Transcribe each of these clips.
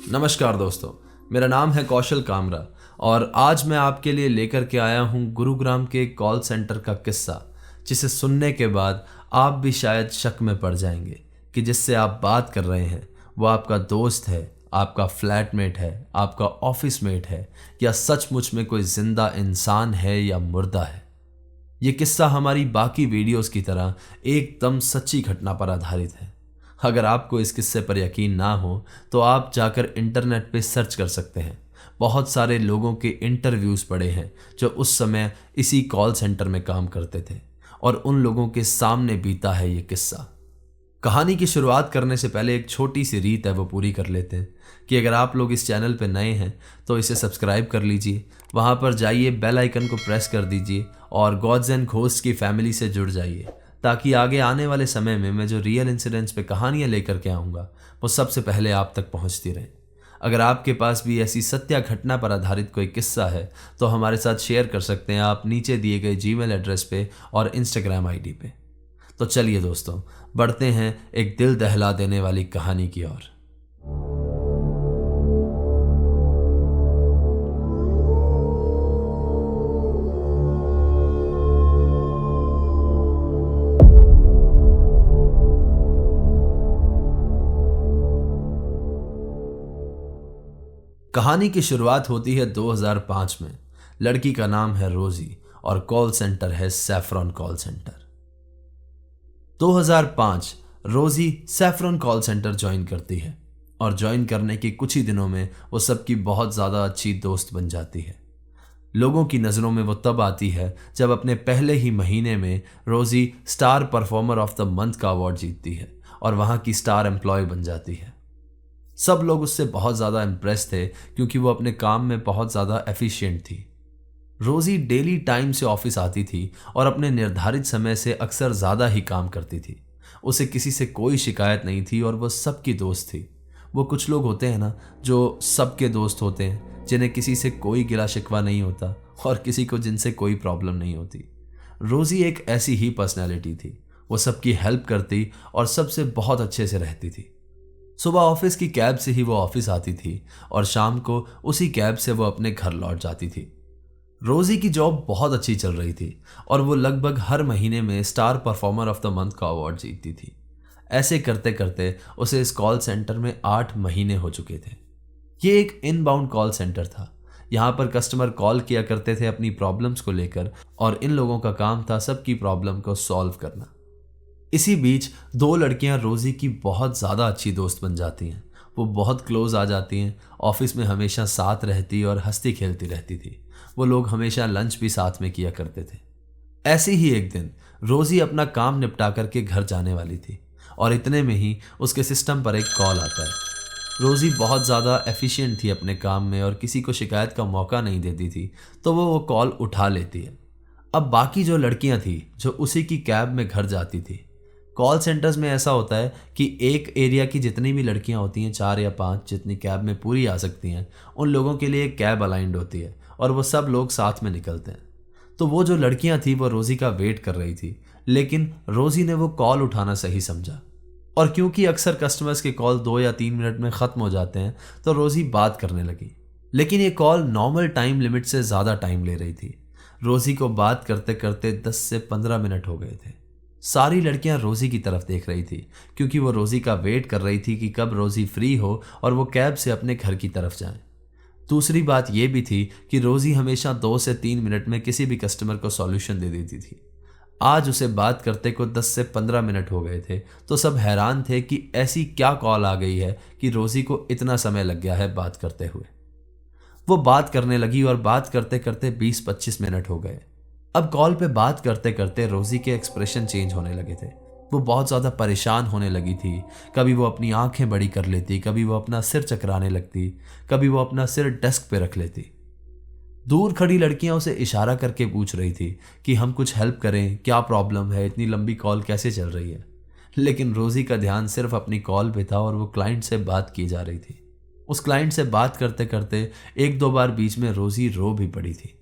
नमस्कार दोस्तों, मेरा नाम है कौशल कामरा और आज मैं आपके लिए लेकर के आया हूं गुरुग्राम के कॉल सेंटर का किस्सा, जिसे सुनने के बाद आप भी शायद शक में पड़ जाएंगे कि जिससे आप बात कर रहे हैं वो आपका दोस्त है, आपका फ्लैटमेट है, आपका ऑफिस मेट है या सचमुच में कोई जिंदा इंसान है या मुर्दा है। ये किस्सा हमारी बाकी वीडियोस की तरह एकदम सच्ची घटना पर आधारित है। अगर आपको इस किस्से पर यकीन ना हो तो आप जाकर इंटरनेट पे सर्च कर सकते हैं। बहुत सारे लोगों के इंटरव्यूज़ पड़े हैं जो उस समय इसी कॉल सेंटर में काम करते थे और उन लोगों के सामने बीता है ये किस्सा। कहानी की शुरुआत करने से पहले एक छोटी सी रीत है, वो पूरी कर लेते हैं कि अगर आप लोग इस चैनल पे नए हैं तो इसे सब्सक्राइब कर लीजिए, वहाँ पर जाइए, बेल आइकन को प्रेस कर दीजिए और गॉड्स एंड घोस्ट की फैमिली से जुड़ जाइए, ताकि आगे आने वाले समय में मैं जो रियल इंसिडेंट्स पे कहानियाँ लेकर के आऊँगा वो सबसे पहले आप तक पहुँचती रहें। अगर आपके पास भी ऐसी सत्य घटना पर आधारित कोई किस्सा है तो हमारे साथ शेयर कर सकते हैं आप नीचे दिए गए जीमेल एड्रेस पे और इंस्टाग्राम आईडी पे। तो चलिए दोस्तों, बढ़ते हैं एक दिल दहला देने वाली कहानी की ओर। कहानी की शुरुआत होती है 2005 में। लड़की का नाम है रोजी और कॉल सेंटर है सैफरॉन कॉल सेंटर। 2005 रोजी सैफरॉन कॉल सेंटर ज्वाइन करती है और ज्वाइन करने के कुछ ही दिनों में वो सबकी बहुत ज़्यादा अच्छी दोस्त बन जाती है। लोगों की नज़रों में वो तब आती है जब अपने पहले ही महीने में रोजी star performer of the month का अवार्ड जीतती है और वहाँ की स्टार एम्प्लॉय बन जाती है। सब लोग उससे बहुत ज़्यादा इम्प्रेस थे क्योंकि वो अपने काम में बहुत ज़्यादा एफिशिएंट थी। रोज़ी डेली टाइम से ऑफिस आती थी और अपने निर्धारित समय से अक्सर ज़्यादा ही काम करती थी। उसे किसी से कोई शिकायत नहीं थी और वो सबकी दोस्त थी। वो कुछ लोग होते हैं ना, जो सबके दोस्त होते हैं, जिन्हें किसी से कोई गिला शिकवा नहीं होता और किसी को जिनसे कोई प्रॉब्लम नहीं होती। रोज़ी एक ऐसी ही पर्सनैलिटी थी। वो सबकी हेल्प करती और सबसे बहुत अच्छे से रहती थी। सुबह ऑफिस की कैब से ही वो ऑफिस आती थी और शाम को उसी कैब से वो अपने घर लौट जाती थी। रोजी की जॉब बहुत अच्छी चल रही थी और वो लगभग हर महीने में star performer of the month का अवार्ड जीतती थी। ऐसे करते करते उसे इस कॉल सेंटर में 8 महीने हो चुके थे। ये एक इनबाउंड कॉल सेंटर था। यहाँ पर कस्टमर कॉल किया करते थे अपनी प्रॉब्लम्स को लेकर और इन लोगों का काम था सबकी प्रॉब्लम को सॉल्व करना। इसी बीच 2 लड़कियां रोजी की बहुत ज़्यादा अच्छी दोस्त बन जाती हैं। वो बहुत क्लोज आ जाती हैं, ऑफिस में हमेशा साथ रहती और हंसती खेलती रहती थी। वो लोग हमेशा लंच भी साथ में किया करते थे। ऐसे ही एक दिन रोजी अपना काम निपटा करके घर जाने वाली थी और इतने में ही उसके सिस्टम पर एक कॉल आता है। रोजी बहुत ज़्यादा एफिशिएंट थी अपने काम में और किसी को शिकायत का मौका नहीं देती थी, तो वो कॉल उठा लेती है। अब बाकी जो लड़कियां थी जो उसी की कैब में घर जाती थी, कॉल सेंटर्स में ऐसा होता है कि एक एरिया की जितनी भी लड़कियां होती हैं, 4 या 5 जितनी कैब में पूरी आ सकती हैं, उन लोगों के लिए एक कैब अलाइंड होती है और वो सब लोग साथ में निकलते हैं। तो वो जो लड़कियां थी वो रोजी का वेट कर रही थी, लेकिन रोजी ने वो कॉल उठाना सही समझा और क्योंकि अक्सर कस्टमर्स के कॉल 2 या 3 मिनट में ख़त्म हो जाते हैं तो रोजी बात करने लगी। लेकिन ये कॉल नॉर्मल टाइम लिमिट से ज़्यादा टाइम ले रही थी। रोजी को बात करते करते 10 से 15 मिनट हो गए थे। सारी लड़कियां रोजी की तरफ देख रही थी क्योंकि वो रोजी का वेट कर रही थी कि कब रोजी फ्री हो और वो कैब से अपने घर की तरफ जाए। दूसरी बात यह भी थी कि रोजी हमेशा 2 से 3 मिनट में किसी भी कस्टमर को सॉल्यूशन दे देती थी। आज उसे बात करते को 10 से 15 मिनट हो गए थे, तो सब हैरान थे कि ऐसी क्या कॉल आ गई है कि रोजी को इतना समय लग गया है बात करते हुए। वो बात करने लगी और बात करते करते 20-25 मिनट हो गए। अब कॉल पे बात करते करते रोजी के एक्सप्रेशन चेंज होने लगे थे। वो बहुत ज़्यादा परेशान होने लगी थी। कभी वो अपनी आंखें बड़ी कर लेती, कभी वो अपना सिर चकराने लगती, कभी वो अपना सिर डेस्क पे रख लेती। दूर खड़ी लड़कियां उसे इशारा करके पूछ रही थी कि हम कुछ हेल्प करें, क्या प्रॉब्लम है, इतनी लंबी कॉल कैसे चल रही है। लेकिन रोजी का ध्यान सिर्फ अपनी कॉल पे था और वो क्लाइंट से बात की जा रही थी। उस क्लाइंट से बात करते करते 1-2 बार बीच में रोजी रो भी पड़ी थी।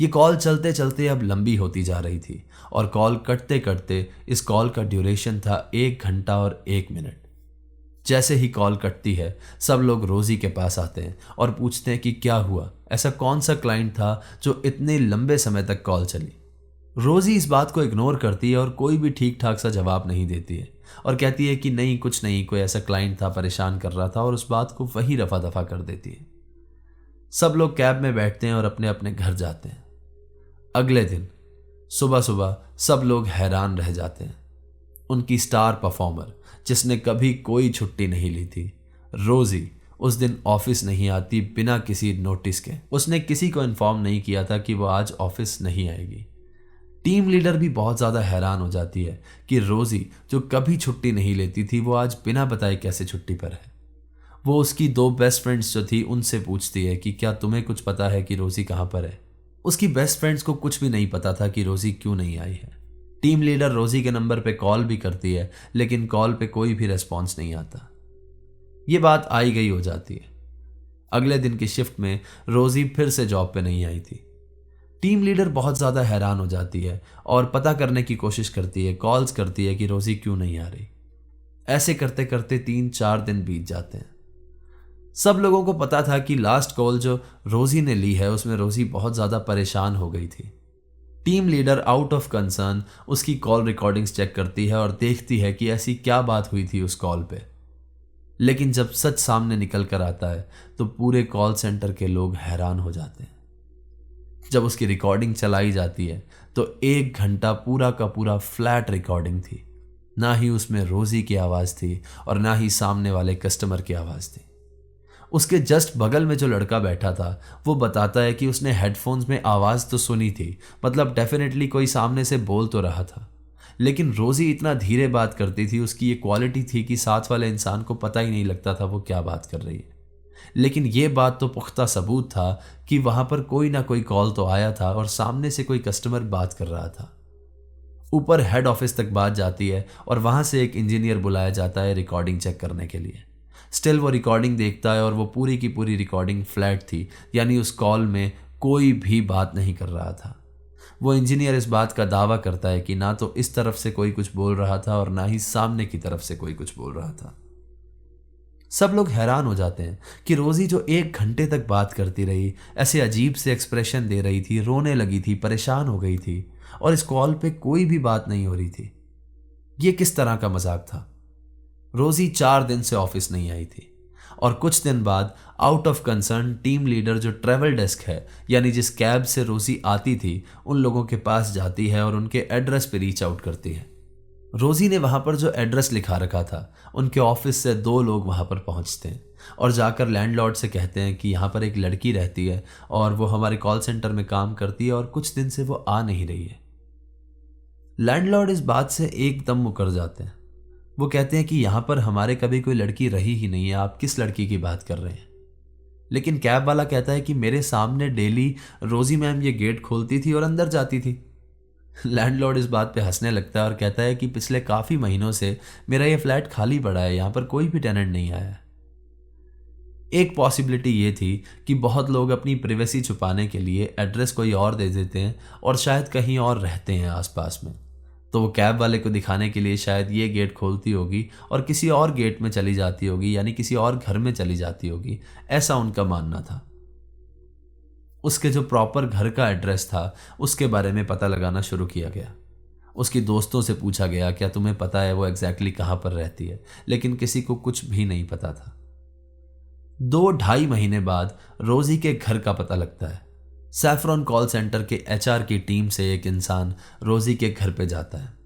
ये कॉल चलते चलते अब लंबी होती जा रही थी और कॉल कटते कटते इस कॉल का ड्यूरेशन था 1 घंटा और 1 मिनट। जैसे ही कॉल कटती है सब लोग रोजी के पास आते हैं और पूछते हैं कि क्या हुआ, ऐसा कौन सा क्लाइंट था जो इतने लंबे समय तक कॉल चली। रोजी इस बात को इग्नोर करती है और कोई भी ठीक ठाक सा जवाब नहीं देती है और कहती है कि नहीं, कुछ नहीं, कोई ऐसा क्लाइंट था, परेशान कर रहा था, और उस बात को वही रफा दफा कर देती है। सब लोग कैब में बैठते हैं और अपने अपने घर जाते हैं। अगले दिन सुबह सुबह सब लोग हैरान रह जाते हैं। उनकी स्टार परफॉर्मर, जिसने कभी कोई छुट्टी नहीं ली थी, रोजी, उस दिन ऑफिस नहीं आती बिना किसी नोटिस के। उसने किसी को इन्फॉर्म नहीं किया था कि वो आज ऑफिस नहीं आएगी। टीम लीडर भी बहुत ज़्यादा हैरान हो जाती है कि रोजी, जो कभी छुट्टी नहीं लेती थी, वो आज बिना बताए कैसे छुट्टी पर है। वो उसकी दो बेस्ट फ्रेंड्स जो थी उनसे पूछती है कि क्या तुम्हें कुछ पता है कि रोजी कहाँ पर है। उसकी बेस्ट फ्रेंड्स को कुछ भी नहीं पता था कि रोजी क्यों नहीं आई है। टीम लीडर रोजी के नंबर पे कॉल भी करती है, लेकिन कॉल पे कोई भी रेस्पॉन्स नहीं आता। ये बात आई गई हो जाती है। अगले दिन की शिफ्ट में रोजी फिर से जॉब पे नहीं आई थी। टीम लीडर बहुत ज़्यादा हैरान हो जाती है और पता करने की कोशिश करती है, कॉल्स करती है कि रोजी क्यों नहीं आ रही। ऐसे करते करते 3-4 दिन बीत जाते हैं। सब लोगों को पता था कि लास्ट कॉल जो रोजी ने ली है उसमें रोजी बहुत ज़्यादा परेशान हो गई थी। Team leader out of concern उसकी कॉल रिकॉर्डिंग्स चेक करती है और देखती है कि ऐसी क्या बात हुई थी उस कॉल पे। लेकिन जब सच सामने निकल कर आता है तो पूरे कॉल सेंटर के लोग हैरान हो जाते हैं। जब उसकी रिकॉर्डिंग चलाई जाती है तो 1 घंटा पूरा का पूरा फ्लैट रिकॉर्डिंग थी। ना ही उसमें रोजी की आवाज़ थी और ना ही सामने वाले कस्टमर की आवाज़ थी। उसके जस्ट बगल में जो लड़का बैठा था वो बताता है कि उसने हेडफोन्स में आवाज़ तो सुनी थी, मतलब डेफिनेटली कोई सामने से बोल तो रहा था, लेकिन रोजी इतना धीरे बात करती थी, उसकी ये क्वालिटी थी कि साथ वाले इंसान को पता ही नहीं लगता था वो क्या बात कर रही है। लेकिन ये बात तो पुख्ता सबूत था कि वहां पर कोई ना कोई कॉल तो आया था और सामने से कोई कस्टमर बात कर रहा था। ऊपर हेड ऑफिस तक बात जाती है और वहां से एक इंजीनियर बुलाया जाता है रिकॉर्डिंग चेक करने के लिए। स्टिल वो रिकॉर्डिंग देखता है और वो पूरी की पूरी रिकॉर्डिंग फ्लैट थी, यानी उस कॉल में कोई भी बात नहीं कर रहा था। वो इंजीनियर इस बात का दावा करता है कि ना तो इस तरफ से कोई कुछ बोल रहा था और ना ही सामने की तरफ से कोई कुछ बोल रहा था। सब लोग हैरान हो जाते हैं कि रोजी जो 1 घंटे तक बात करती रही, ऐसे अजीब से एक्सप्रेशन दे रही थी, रोने लगी थी, परेशान हो गई थी, और इस कॉल पे कोई भी बात नहीं हो रही थी। ये किस तरह का मजाक था। रोजी 4 दिन से ऑफिस नहीं आई थी और कुछ दिन बाद out of concern team leader जो ट्रेवल डेस्क है, यानी जिस कैब से रोजी आती थी, उन लोगों के पास जाती है और उनके एड्रेस पे रीच आउट करती है। रोजी ने वहां पर जो एड्रेस लिखा रखा था, उनके ऑफिस से 2 लोग वहां पर पहुंचते हैं और जाकर लैंडलॉर्ड से कहते हैं कि यहाँ पर एक लड़की रहती है और वो हमारे कॉल सेंटर में काम करती है और कुछ दिन से वो आ नहीं रही है। लैंडलॉर्ड इस बात से एकदम मुकर जाते हैं। वो कहते हैं कि यहाँ पर हमारे कभी कोई लड़की रही ही नहीं है, आप किस लड़की की बात कर रहे हैं। लेकिन कैब वाला कहता है कि मेरे सामने डेली रोजी मैम ये गेट खोलती थी और अंदर जाती थी। लैंडलॉर्ड इस बात पे हंसने लगता है और कहता है कि पिछले काफ़ी महीनों से मेरा ये फ्लैट खाली पड़ा है, यहाँ पर कोई भी टेनेंट नहीं आया है। एक पॉसिबिलिटी ये थी कि बहुत लोग अपनी प्राइवेसी छुपाने के लिए एड्रेस कोई और दे देते हैं और शायद कहीं और रहते हैं आसपास में, तो वो कैब वाले को दिखाने के लिए शायद ये गेट खोलती होगी और किसी और गेट में चली जाती होगी, यानी किसी और घर में चली जाती होगी, ऐसा उनका मानना था। उसके जो प्रॉपर घर का एड्रेस था उसके बारे में पता लगाना शुरू किया गया। उसकी दोस्तों से पूछा गया क्या तुम्हें पता है वो एग्जैक्टली कहाँ पर रहती है, लेकिन किसी को कुछ भी नहीं पता था। 2-2.5 महीने बाद रोजी के घर का पता लगता है। सैफरॉन कॉल सेंटर के एचआर की टीम से एक इंसान रोजी के घर पे जाता है।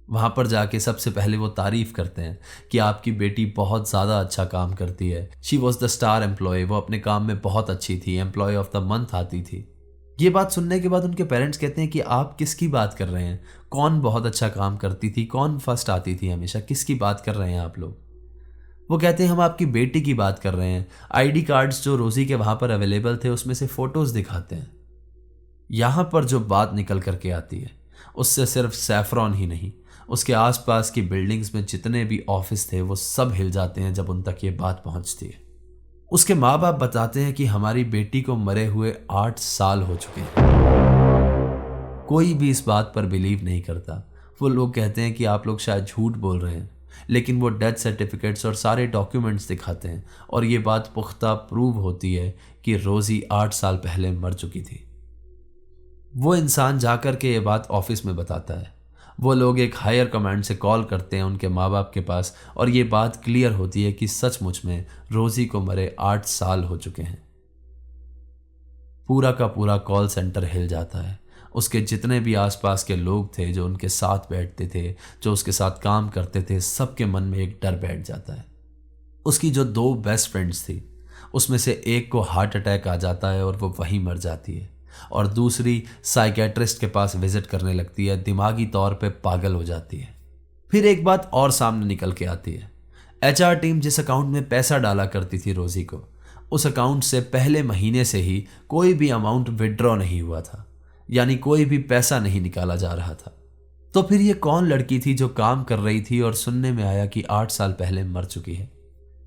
वहां पर जाके सबसे पहले वो तारीफ करते हैं कि आपकी बेटी बहुत ज़्यादा अच्छा काम करती है, she was the star employee, वो अपने काम में बहुत अच्छी थी, एम्प्लॉय ऑफ द मंथ आती थी। ये बात सुनने के बाद उनके पेरेंट्स कहते हैं कि आप किसकी बात कर रहे हैं, कौन बहुत अच्छा काम करती थी, कौन फर्स्ट आती थी हमेशा, किसकी बात कर रहे हैं आप लोग। वो कहते हैं हम आपकी बेटी की बात कर रहे हैं। आईडी कार्ड्स जो रोजी के वहां पर अवेलेबल थे उसमें से फोटोज दिखाते हैं। यहां पर जो बात निकल करके आती है उससे सिर्फ सैफरॉन ही नहीं, उसके आसपास की बिल्डिंग्स में जितने भी ऑफिस थे वो सब हिल जाते हैं जब उन तक ये बात पहुंचती है। उसके माँ बाप बताते हैं कि हमारी बेटी को मरे हुए 8 साल हो चुके हैं। कोई भी इस बात पर बिलीव नहीं करता। वो लोग कहते हैं कि आप लोग शायद झूठ बोल रहे हैं, लेकिन वो डेथ सर्टिफिकेट्स और सारे डॉक्यूमेंट्स दिखाते हैं और ये बात पुख्ता प्रूव होती है कि रोजी 8 साल पहले मर चुकी थी। वो इंसान जाकर के ये बात ऑफिस में बताता है। वो लोग एक हायर कमांड से कॉल करते हैं उनके माँ बाप के पास और ये बात क्लियर होती है कि सचमुच में रोजी को मरे 8 साल हो चुके हैं। पूरा का पूरा कॉल सेंटर हिल जाता है। उसके जितने भी आसपास के लोग थे जो उनके साथ बैठते थे, जो उसके साथ काम करते थे, सबके मन में एक डर बैठ जाता है। उसकी जो 2 बेस्ट फ्रेंड्स थी उसमें से एक को हार्ट अटैक आ जाता है और वो वहीं मर जाती है, और दूसरी साइकेट्रिस्ट के पास विजिट करने लगती है, दिमागी तौर पे पागल हो जाती है। फिर एक बात और सामने निकल के आती है। एचआर टीम जिस अकाउंट में पैसा डाला करती थी रोजी को, उस अकाउंट से पहले महीने से ही कोई भी अमाउंट विड्रॉ नहीं हुआ था, यानी कोई भी पैसा नहीं निकाला जा रहा था। तो फिर ये कौन लड़की थी जो काम कर रही थी और सुनने में आया कि 8 साल पहले मर चुकी है?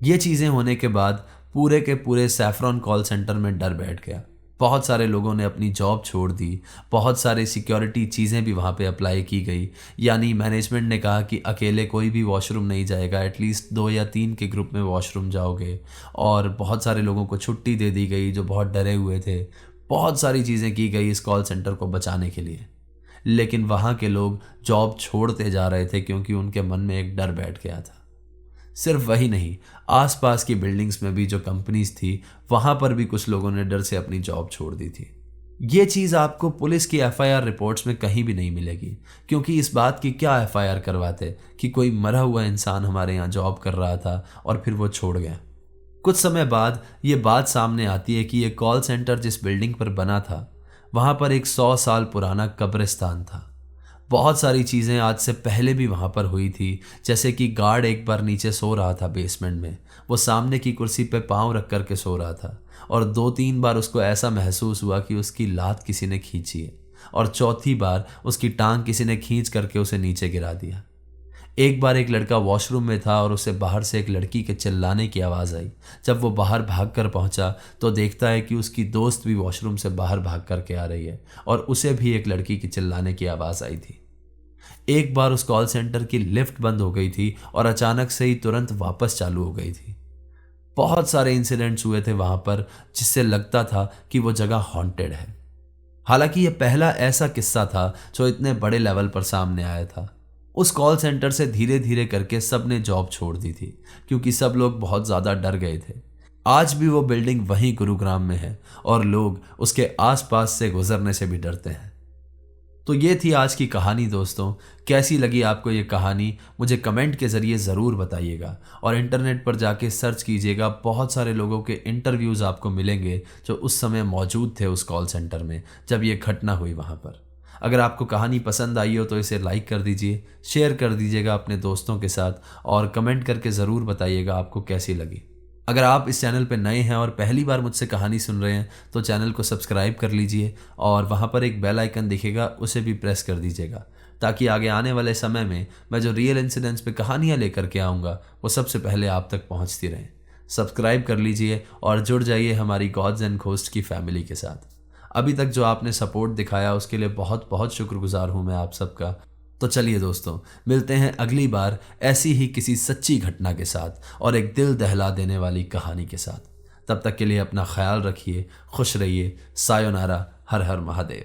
ये चीजें होने के बाद पूरे के पूरे सैफरॉन कॉल सेंटर में डर बैठ गया। बहुत सारे लोगों ने अपनी जॉब छोड़ दी, बहुत सारे सिक्योरिटी चीज़ें भी वहाँ पे अप्लाई की गई, यानी मैनेजमेंट ने कहा कि अकेले कोई भी वॉशरूम नहीं जाएगा, एटलीस्ट 2 या 3 के ग्रुप में वॉशरूम जाओगे, और बहुत सारे लोगों को छुट्टी दे दी गई जो बहुत डरे हुए थे। बहुत सारी चीज़ें की गई इस कॉल सेंटर को बचाने के लिए, लेकिन वहाँ के लोग जॉब छोड़ते जा रहे थे क्योंकि उनके मन में एक डर बैठ गया था। सिर्फ वही नहीं, आसपास की बिल्डिंग्स में भी जो कंपनीज थी वहां पर भी कुछ लोगों ने डर से अपनी जॉब छोड़ दी थी। ये चीज आपको पुलिस की एफआईआर रिपोर्ट्स में कहीं भी नहीं मिलेगी, क्योंकि इस बात की क्या एफआईआर करवाते कि कोई मरा हुआ इंसान हमारे यहाँ जॉब कर रहा था और फिर वो छोड़ गया। कुछ समय बाद ये बात सामने आती है कि ये कॉल सेंटर जिस बिल्डिंग पर बना था वहां पर एक 100 साल पुराना कब्रिस्तान था। बहुत सारी चीज़ें आज से पहले भी वहाँ पर हुई थी, जैसे कि गार्ड एक बार नीचे सो रहा था बेसमेंट में, वो सामने की कुर्सी पे पाँव रख कर के सो रहा था, और 2-3 बार उसको ऐसा महसूस हुआ कि उसकी लात किसी ने खींची है, और चौथी बार उसकी टांग किसी ने खींच करके उसे नीचे गिरा दिया। एक बार एक लड़का वॉशरूम में था और उसे बाहर से एक लड़की के चिल्लाने की आवाज़ आई। जब वो बाहर भाग कर पहुंचा तो देखता है कि उसकी दोस्त भी वॉशरूम से बाहर भाग करके आ रही है और उसे भी एक लड़की की चिल्लाने की आवाज़ आई थी। एक बार उस कॉल सेंटर की लिफ्ट बंद हो गई थी और अचानक से ही तुरंत वापस चालू हो गई थी। बहुत सारे इंसिडेंट्स हुए थे वहां पर जिससे लगता था कि वो जगह हॉन्टेड है। हालांकि यह पहला ऐसा किस्सा था जो इतने बड़े लेवल पर सामने आया था। उस कॉल सेंटर से धीरे धीरे करके सब ने जॉब छोड़ दी थी क्योंकि सब लोग बहुत ज़्यादा डर गए थे। आज भी वो बिल्डिंग वहीं गुरुग्राम में है और लोग उसके आसपास से गुजरने से भी डरते हैं। तो ये थी आज की कहानी दोस्तों। कैसी लगी आपको ये कहानी मुझे कमेंट के ज़रिए ज़रूर बताइएगा, और इंटरनेट पर जाके सर्च कीजिएगा, बहुत सारे लोगों के इंटरव्यूज़ आपको मिलेंगे जो उस समय मौजूद थे उस कॉल सेंटर में जब ये घटना हुई वहाँ पर। अगर आपको कहानी पसंद आई हो तो इसे लाइक कर दीजिए, शेयर कर दीजिएगा अपने दोस्तों के साथ, और कमेंट करके ज़रूर बताइएगा आपको कैसी लगी। अगर आप इस चैनल पर नए हैं और पहली बार मुझसे कहानी सुन रहे हैं तो चैनल को सब्सक्राइब कर लीजिए, और वहाँ पर एक बेल आइकन दिखेगा उसे भी प्रेस कर दीजिएगा, ताकि आगे आने वाले समय में मैं जो रियल इंसिडेंट्स पे कहानियाँ लेकर के आऊँगा वो सबसे पहले आप तक पहुँचती रहें। सब्सक्राइब कर लीजिए और जुड़ जाइए हमारी गॉड्स एंड घोस्ट की फैमिली के साथ। अभी तक जो आपने सपोर्ट दिखाया उसके लिए बहुत बहुत शुक्रगुजार हूँ मैं आप सबका। तो चलिए दोस्तों, मिलते हैं अगली बार ऐसी ही किसी सच्ची घटना के साथ और एक दिल दहला देने वाली कहानी के साथ। तब तक के लिए अपना ख्याल रखिए, खुश रहिए। सायोनारा, हर हर महादेव।